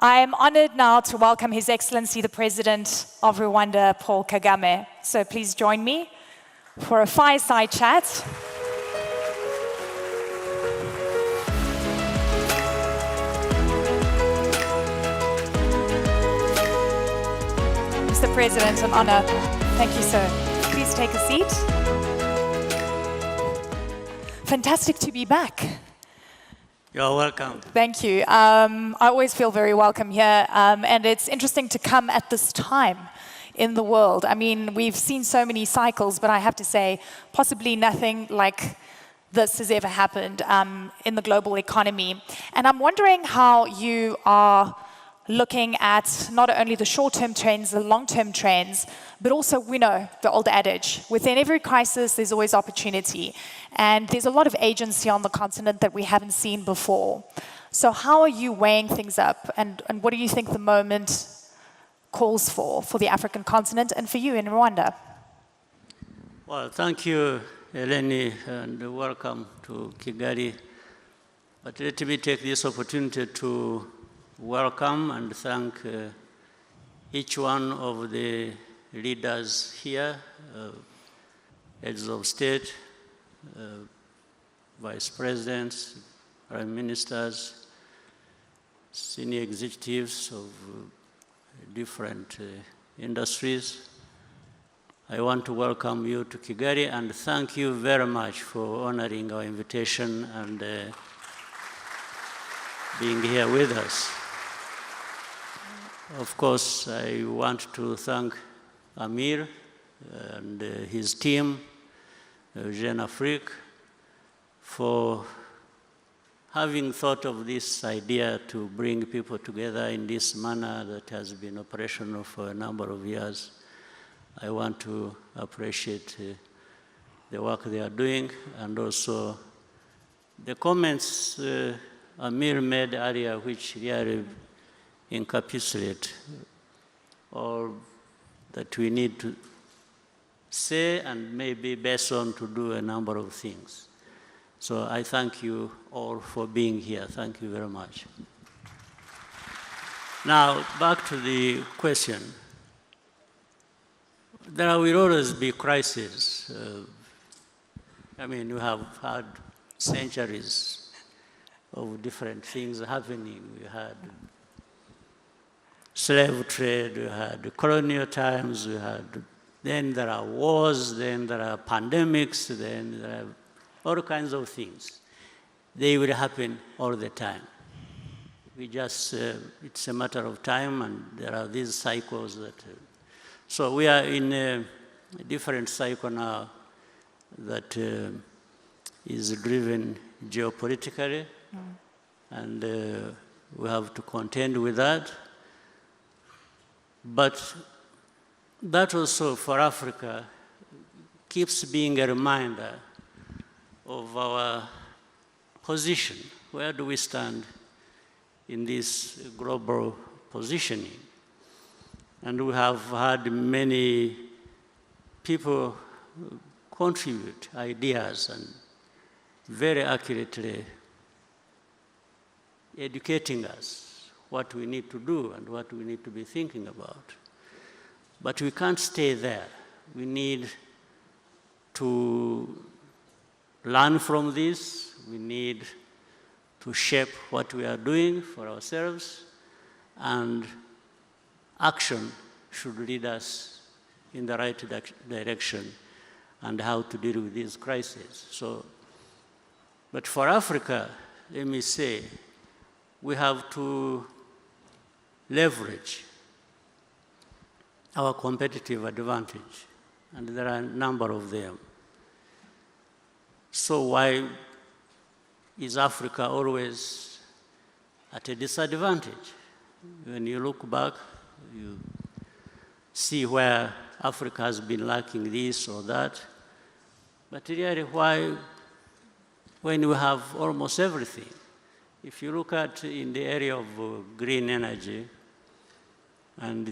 I'm honored now to welcome His Excellency the President of Rwanda, Paul Kagame. So please join me for a fireside chat. Mr. President, an honor. Thank you, sir. Please take a seat. Fantastic to be back. You're welcome. Thank you. I always feel very welcome here, and it's interesting to come at this time in the world. I mean, we've seen so many cycles, but I have to say, possibly nothing like this has ever happened in the global economy. And I'm wondering how you are looking at not only the short-term trends, the long-term trends, but also, we know the old adage, within every crisis, there's always opportunity. And there's a lot of agency on the continent that we haven't seen before. So how are you weighing things up? And what do you think the moment calls for the African continent and for you in Rwanda? Well, thank you, Eleni, and welcome to Kigali. But let me take this opportunity to welcome and thank each one of the leaders here, heads of state, vice presidents, prime ministers, senior executives of different industries. I want to welcome you to Kigali and thank you very much for honoring our invitation and being here with us. Of course, I want to thank Amir and his team, Jeune Afrique, for having thought of this idea to bring people together in this manner that has been operational for a number of years. I want to appreciate the work they are doing and also the comments Amir made earlier, which really encapsulate all that we need to say and maybe based on to do a number of things. So I thank you all for being here. Thank you very much. Now, back to the question. There will always be crises. I mean, we have had centuries of different things happening. We had slave trade, we had colonial times, then there are wars, then there are pandemics, then there are all kinds of things. They will happen all the time. We just, it's a matter of time, and there are these cycles that, so we are in a different cycle now that is driven geopolitically, and we have to contend with that. But that also for Africa keeps being a reminder of our position. Where do we stand in this global positioning? And we have had many people contribute ideas and very accurately educating us what we need to do and what we need to be thinking about. But we can't stay there. We need to learn from this. We need to shape what we are doing for ourselves, and action should lead us in the right direction and how to deal with these crises. So, but for Africa, let me say, we have to leverage our competitive advantage, and there are a number of them. So why is Africa always at a disadvantage? When you look back, you see where Africa has been lacking this or that. But really, why, when we have almost everything? If you look at in the area of green energy, and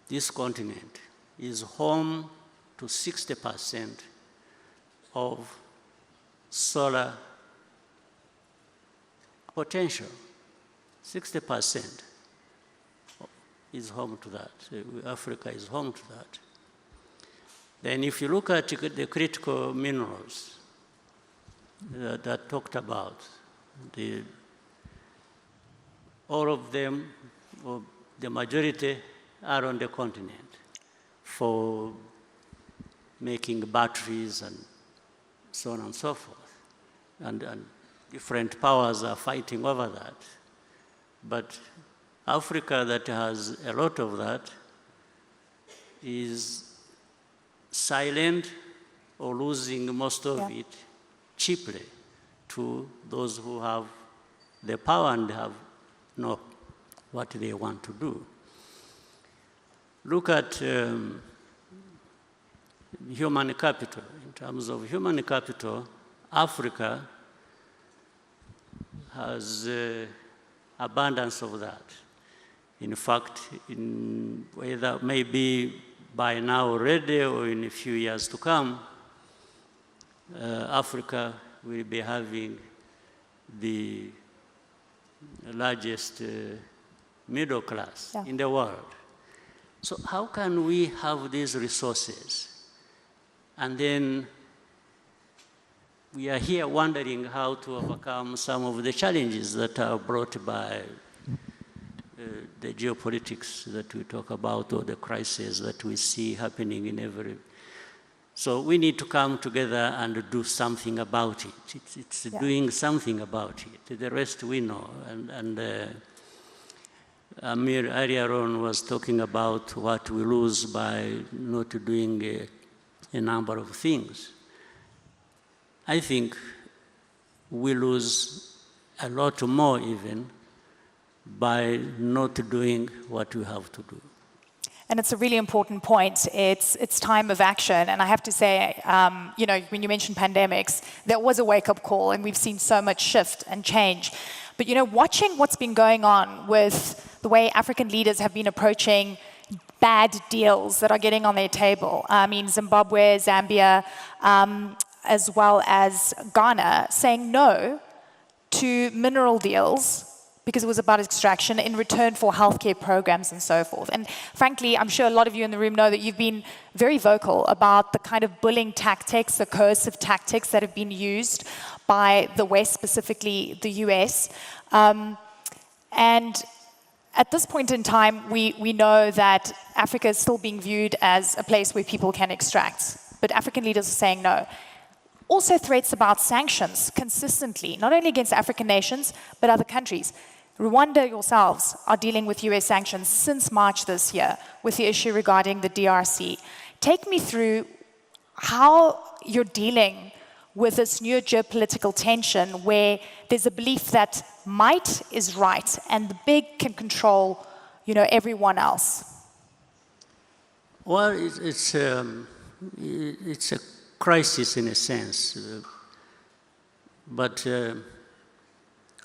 this continent is home to 60% of solar potential. 60% is home to that. Africa is home to that. Then if you look at the critical minerals that talked about, all of them, or the majority, are on the continent for making batteries and so on and so forth. And different powers are fighting over that. But Africa, that has a lot of that, is silent or losing most of it cheaply to those who have the power and know what they want to do. Look at human capital. In terms of human capital, Africa has abundance of that. In fact, whether maybe by now already or in a few years to come, Africa will be having the largest middle class in the world. So how can we have these resources? And then we are here wondering how to overcome some of the challenges that are brought by the geopolitics that we talk about, or the crises that we see happening in every... So we need to come together and do something about it. It's doing something about it. The rest we know. And Amir earlier on was talking about what we lose by not doing a number of things. I think we lose a lot more even by not doing what we have to do. And it's a really important point. It's time of action. And I have to say, you know, when you mention pandemics, there was a wake-up call, and we've seen so much shift and change. But, you know, watching what's been going on with the way African leaders have been approaching bad deals that are getting on their table. I mean, Zimbabwe, Zambia, as well as Ghana, saying no to mineral deals because it was about extraction in return for healthcare programs and so forth. And frankly, I'm sure a lot of you in the room know that you've been very vocal about the kind of bullying tactics, the coercive tactics that have been used by the West, specifically the US. And at this point in time, we know that Africa is still being viewed as a place where people can extract. But African leaders are saying no. Also threats about sanctions consistently, not only against African nations, but other countries. Rwanda yourselves are dealing with US sanctions since March this year with the issue regarding the DRC. Take me through how you're dealing with this new geopolitical tension where there's a belief that might is right and the big can control, you know, everyone else. Well, it's a crisis in a sense, but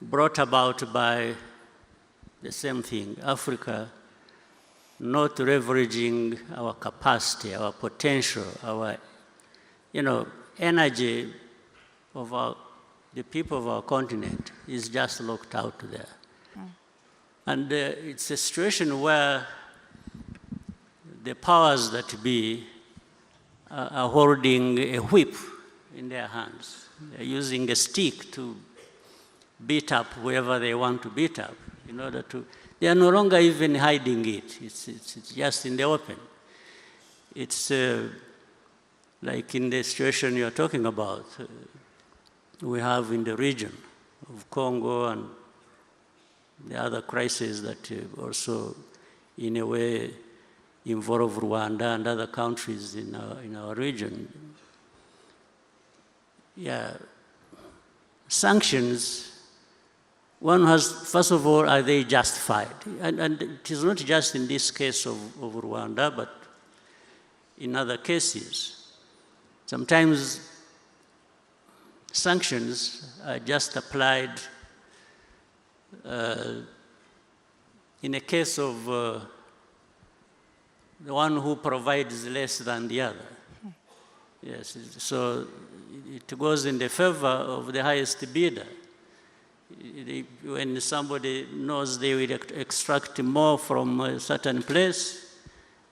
brought about by the same thing, Africa not leveraging our capacity, our potential, our, you know, energy of the people of our continent is just locked out there. And it's a situation where the powers that be are holding a whip in their hands. They're using a stick to beat up whoever they want to beat up in order to... They are no longer even hiding it. It's just in the open. It's like in the situation you're talking about, we have in the region of Congo and the other crises that also, in a way, involve Rwanda and other countries in our region. Yeah, sanctions, one has, first of all, are they justified? And it is not just in this case of Rwanda, but in other cases. Sometimes sanctions are just applied in a case of the one who provides less than the other. Yes, so it goes in the favor of the highest bidder. When somebody knows they will extract more from a certain place,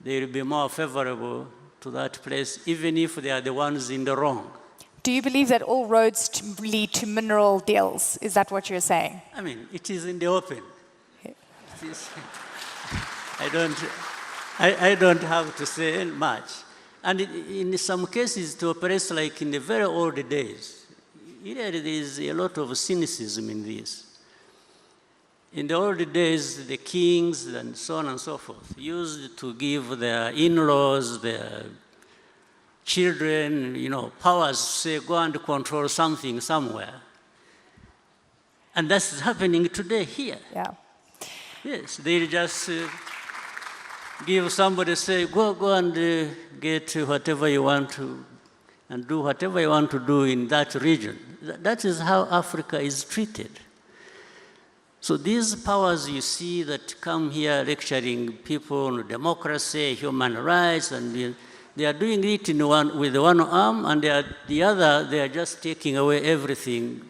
they will be more favorable to that place, even if they are the ones in the wrong. Do you believe that all roads lead to mineral deals? Is that what you're saying? I mean, it is in the open. It is, I don't have to say much. And in some cases, to operate like in the very old days, there is a lot of cynicism in this. In the old days, the kings and so on and so forth used to give their in-laws, their children, powers, say, go and control something somewhere. And that's happening today here. Yeah. Yes, they just give somebody, say, go and get whatever you want to, and do whatever you want to do in that region. That is how Africa is treated. So these powers you see that come here lecturing people on democracy, human rights, and they are doing it with one arm, and the other, they are just taking away everything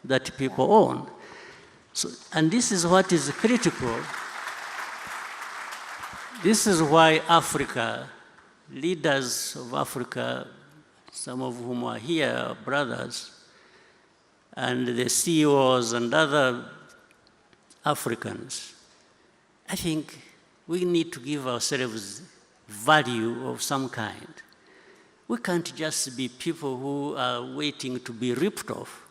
that people own. So, and this is what is critical. This is why Africa, leaders of Africa, some of whom are here, are brothers, and the CEOs and other Africans, I think we need to give ourselves value of some kind. We can't just be people who are waiting to be ripped off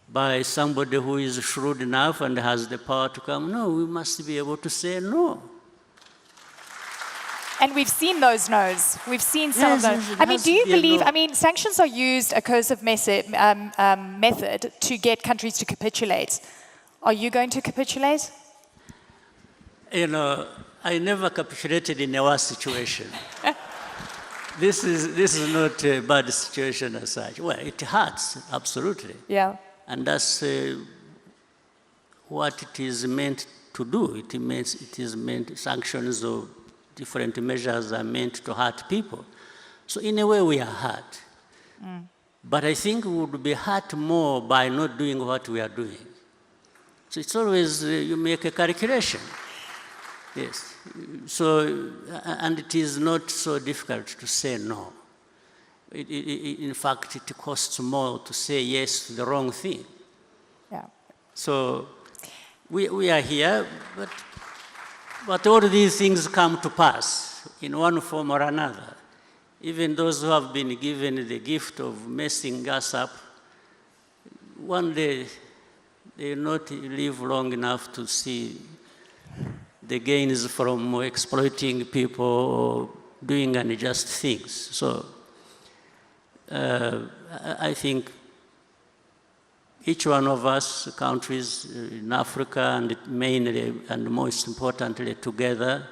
by somebody who is shrewd enough and has the power to come. No, we must be able to say no. And we've seen those no's. We've seen some of those. I mean, do you believe, sanctions are used, a coercive method to get countries to capitulate. Are you going to capitulate? I never capitulated in a war situation. This is not a bad situation as such. Well, it hurts, absolutely. Yeah. And that's what it is meant to do. It is meant, sanctions or different measures are meant to hurt people. So in a way, we are hurt. But I think we would be hurt more by not doing what we are doing. So it's always, you make a calculation. Yes. So, and it is not so difficult to say no. In fact, it costs more to say yes to the wrong thing. Yeah. So we are here, but all these things come to pass in one form or another. Even those who have been given the gift of messing us up, one day they will not live long enough to see the gains from exploiting people or doing unjust things. So I think each one of us, countries in Africa, and mainly and most importantly together,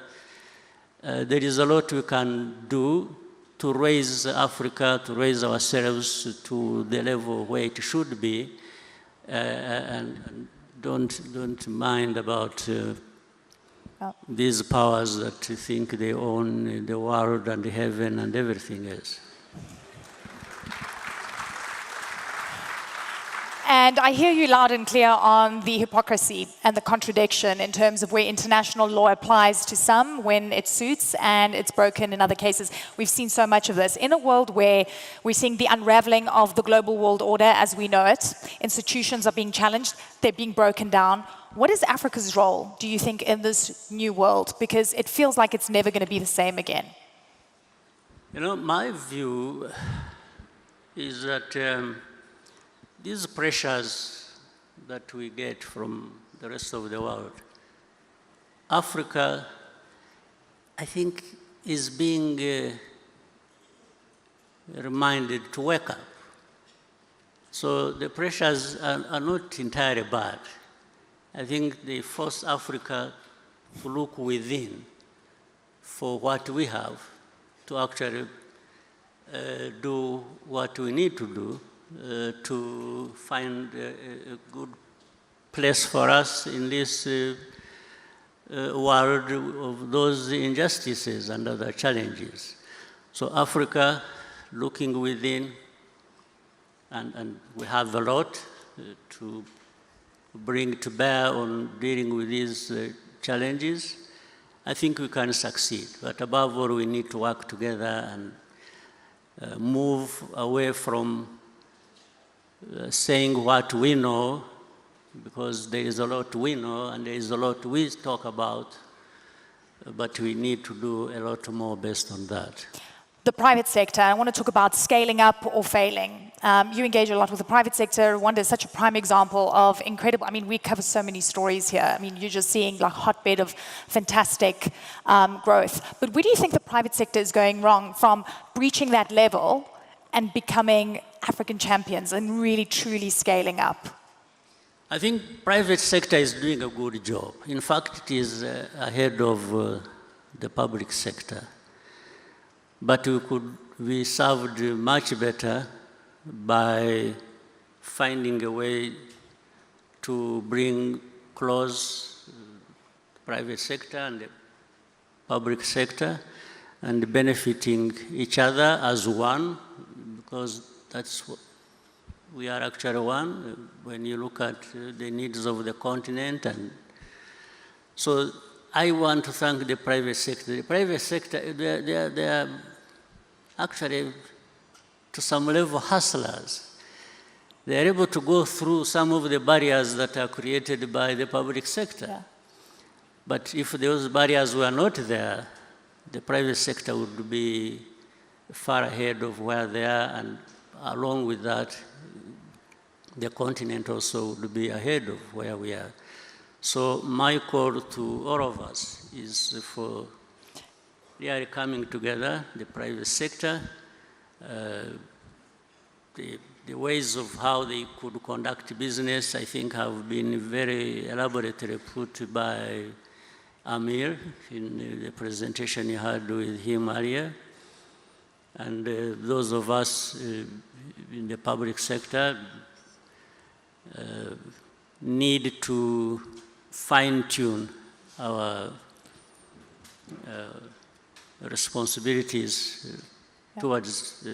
there is a lot we can do to raise Africa, to raise ourselves to the level where it should be, and don't mind about these powers that think they own the world and the heaven and everything else. And I hear you loud and clear on the hypocrisy and the contradiction in terms of where international law applies to some when it suits and it's broken in other cases. We've seen so much of this. In a world where we're seeing the unraveling of the global world order as we know it, institutions are being challenged, they're being broken down. What is Africa's role, do you think, in this new world? Because it feels like it's never going to be the same again. My view is that these pressures that we get from the rest of the world, Africa, I think, is being reminded to wake up. So the pressures are not entirely bad. I think they force Africa to look within for what we have, to actually do what we need to do, to find a good place for us in this world of those injustices and other challenges. So Africa, looking within, and we have a lot to bring to bear on dealing with these challenges, I think we can succeed. But above all, we need to work together and move away from saying what we know, because there is a lot we know and there is a lot we talk about, but we need to do a lot more based on that. The private sector, I want to talk about scaling up or failing. You engage a lot with the private sector. Rwanda is such a prime example of incredible, I mean, we cover so many stories here. I mean, you're just seeing like hotbed of fantastic growth. But where do you think the private sector is going wrong from breaching that level and becoming African champions and really, truly scaling up? I think private sector is doing a good job. In fact, it is ahead of the public sector. But we could be served much better by finding a way to bring close private sector and the public sector and benefiting each other as one, because that's what we are actually one when you look at the needs of the continent. And so I want to thank the private sector. The private sector, they are actually, to some level, hustlers. They are able to go through some of the barriers that are created by the public sector. Yeah. But if those barriers were not there, the private sector would be far ahead of where they are, and along with that, the continent also would be ahead of where we are. So my call to all of us is for really coming together, the private sector, the ways of how they could conduct business, I think, have been very elaborately put by Amir in the presentation you had with him earlier. And those of us in the public sector need to fine-tune our responsibilities towards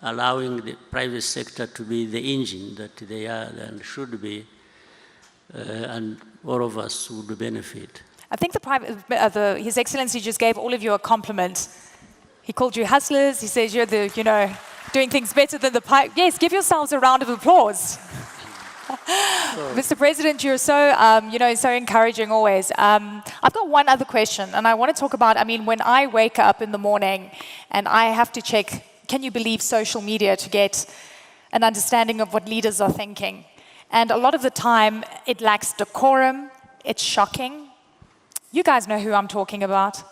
allowing the private sector to be the engine that they are and should be, and all of us would benefit. I think His Excellency just gave all of you a compliment. He called you hustlers. He says you're doing things better than the pipe. Yes, give yourselves a round of applause. Mr. President, you're so, so encouraging always. I've got one other question, and I want to talk about, when I wake up in the morning and I have to check, can you believe social media to get an understanding of what leaders are thinking? And a lot of the time, it lacks decorum, it's shocking. You guys know who I'm talking about,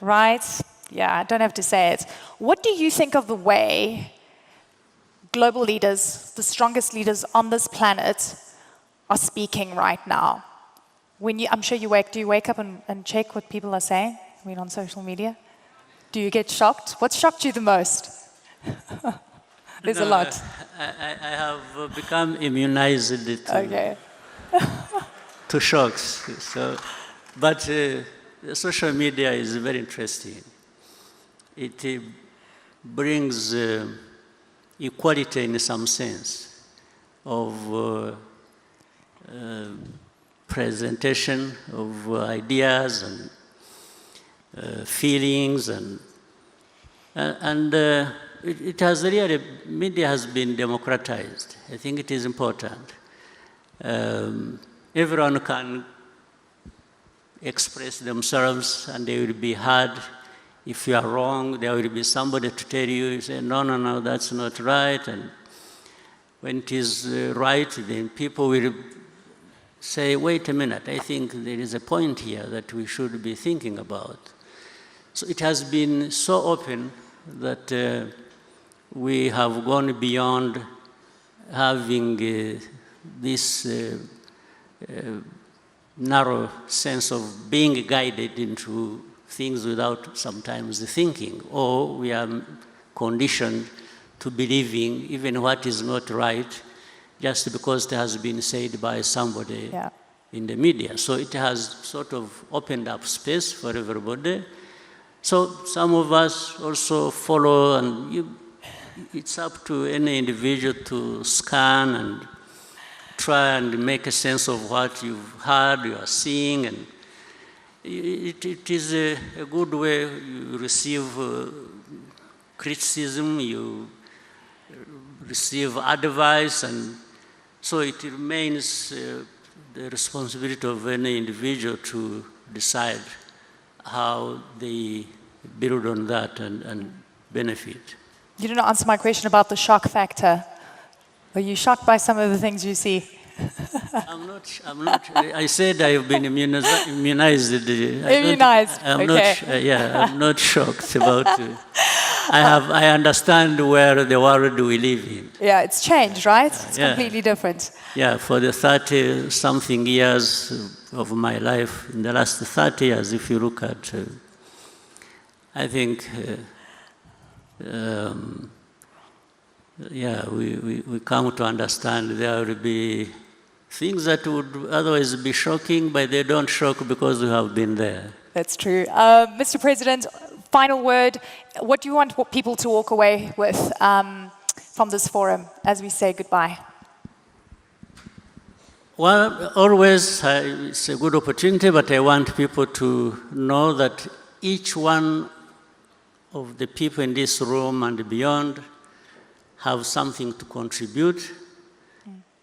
right? Yeah, I don't have to say it. What do you think of the way global leaders, the strongest leaders on this planet, are speaking right now? I'm sure do you wake up and check what people are saying? On social media? Do you get shocked? What shocked you the most? There's a lot. I have become immunized to shocks. But social media is very interesting. It brings equality in some sense of presentation of ideas and feelings, and it has really, media has been democratized. I think it is important. Everyone can express themselves and they will be heard. If you are wrong, there will be somebody to tell you, you say, no, that's not right. And when it is right, then people will say, wait a minute, I think there is a point here that we should be thinking about. So it has been so open that we have gone beyond having this narrow sense of being guided into things without sometimes thinking, or we are conditioned to believing even what is not right just because it has been said by somebody in the media. So it has sort of opened up space for everybody. So some of us also follow, and it's up to any individual to scan and try and make a sense of what you've heard, you are seeing, and it is a good way. You receive criticism, you receive advice, and so it remains the responsibility of any individual to decide how they build on that and benefit. You didn't answer my question about the shock factor. Are you shocked by some of the things you see? I'm not, I said I've been immunized. Immunized, okay. I'm not shocked about I understand where the world we live in. Yeah, it's changed, right? It's completely different. Yeah, for the 30-something years of my life, in the last 30 years, if you look at, I think, we come to understand there will be things that would otherwise be shocking, but they don't shock because we have been there. That's true. Mr. President, final word. What do you want people to walk away with from this forum as we say goodbye? Well, always it's a good opportunity, but I want people to know that each one of the people in this room and beyond have something to contribute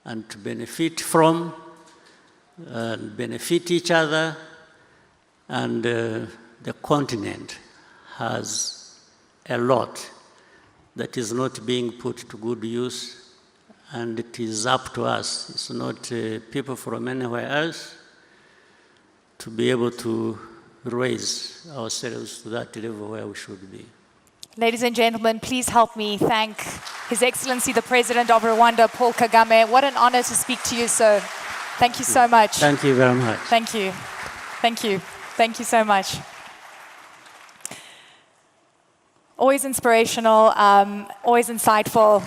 and to benefit from, and benefit each other, and the continent has a lot that is not being put to good use, and it is up to us. It's not people from anywhere else to be able to raise ourselves to that level where we should be. Ladies and gentlemen, please help me thank His Excellency the President of Rwanda, Paul Kagame. What an honor to speak to you, sir. Thank you so much. Thank you very much. Thank you. Thank you. Thank you so much. Always inspirational, always insightful.